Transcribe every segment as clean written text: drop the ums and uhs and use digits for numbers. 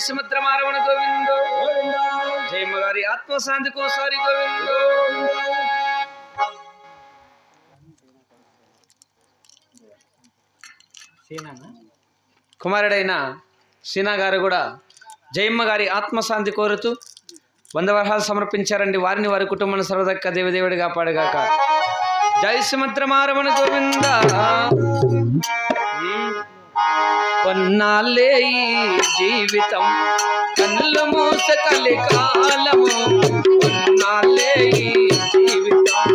సుమిత్రమారమణ గోవిందో జయ మగారి ఆత్మశాంతి కోసారి గోవిందో. కుమారుడైన సీనా గారు కూడా జయమ్మ గారి ఆత్మశాంతి కోరుతూ 100 వరహాలు సమర్పించారండి. వారిని వారి కుటుంబాన్ని సర్వదక్క దేవదేవుడిగా పాడుగాక. జై సుమిత్రమారమణ గోవింద. కొన్నాళ్ళే ఈ జీవితం కన్నుల మూస కలికాలము, కొన్నాళ్ళే ఈ జీవితం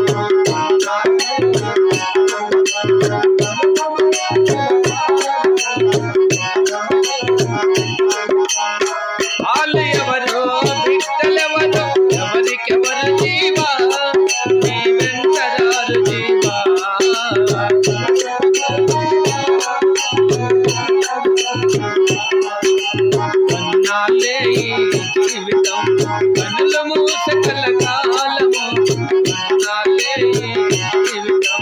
వాళ్ళు ఎవరు బిడ్డలెవరు ఎవరికెవరు జీవా నీ వెంటరారు జీవా. కొన్నాళ్ళే ఈ జీవితం కనుల మూస కలకాలము, కొన్నాళ్ళే ఈ జీవితం.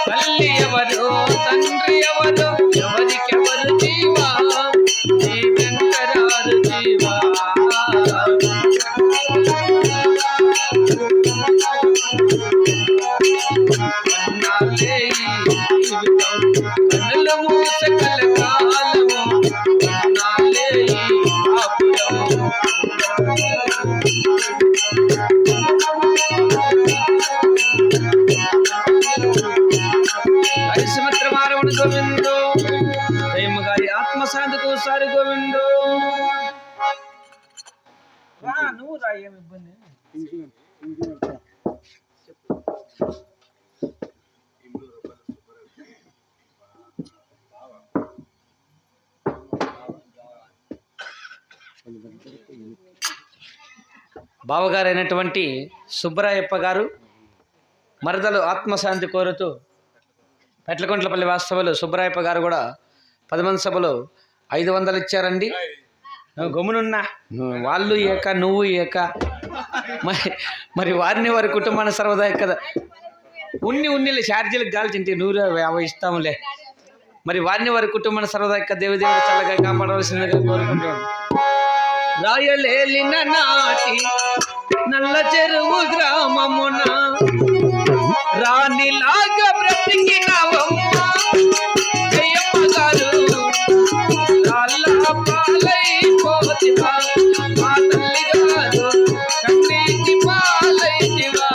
తల్లి ఎవరు తండ్రి ఎవరు ఎవరికెవరు జీవా నీ వెంటరారు జీవా. కొన్నాళ్ళే ఈ జీవితం కనుల మూస కలకాలము, కొన్నాళ్ళే ఈ కాపురము. సుమిత్రమారమణ గోవిందో జయమ్మ గారి ఆత్మశాంతి కోసారి గోవిందో. నువ్వు రా, ఏమి ఇబ్బంది. బావగారైనటువంటి సుబ్బరాయప్ప గారు మరదలు ఆత్మశాంతి కోరుతూ పెట్లకొంట్లపల్లి వాస్తవులు సుబ్బరాయప్ప గారు కూడా 10 మంది సభలో 500 ఇచ్చారండి. గమ్మునున్నా వాళ్ళు ఏక నువ్వు ఏక మరి వారిని వారి కుటుంబాన్ని సర్వదా కదా ఉన్నిలే ఛార్జీలకు గాల్చింటే 150 ఇస్తాములే. మరి వారిని వారి కుటుంబాన్ని సర్వదా దేవదేవుడు చల్లగా కాపాడవలసిందిగా కోరుకుంటున్నాను. రాయలేలిన నాటి నల్ల చెరువు గ్రామమున రాణిలాగా బ్రతికినవమ్మ జయమ్మ గారు, రాళ్ళ పాలైపోతివా మా తల్లి గారు, కన్నీటి పాలైతివా.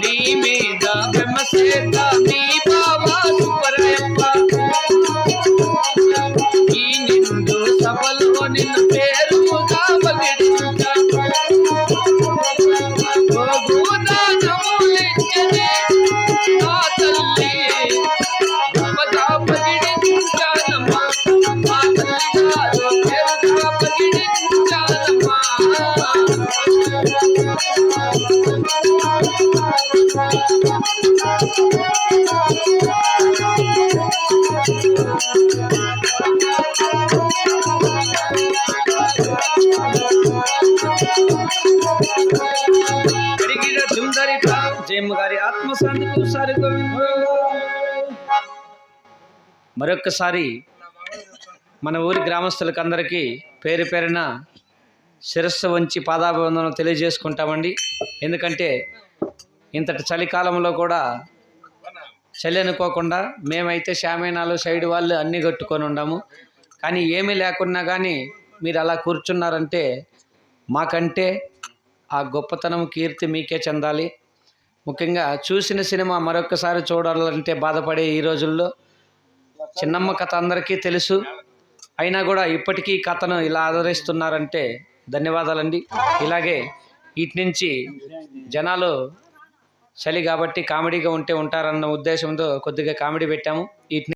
నీ జయమ్మ గారి ఆత్మశాంతికి సారి మరొక్కసారి మన ఊరి గ్రామస్తులకు అందరికీ పేరు పేరున శిరస్సు వంచి పాదాభివందనం తెలియజేసుకుంటామండి. ఎందుకంటే ఇంతటి చలికాలంలో కూడా చలి అనుకోకుండా మేమైతే షామేనాలు సైడ్ వాళ్ళు అన్నీ కట్టుకొని ఉన్నాము. కానీ ఏమీ లేకున్నా కానీ మీరు అలా కూర్చున్నారంటే మాకంటే ఆ గొప్పతనం కీర్తి మీకే చెందాలి. ముఖ్యంగా చూసిన సినిమా మరొకసారి చూడాలంటే బాధపడే ఈ రోజుల్లో చిన్నమ్మ కథ అందరికీ తెలుసు. అయినా కూడా ఇప్పటికీ కథను ఇలా ఆదరిస్తున్నారంటే ధన్యవాదాలండి. ఇలాగే వీటి నుంచి జనాలు చలి కాబట్టి కామెడీగా ఉంటే ఉంటారన్న ఉద్దేశంతో కొద్దిగా కామెడీ పెట్టాము. వీటిని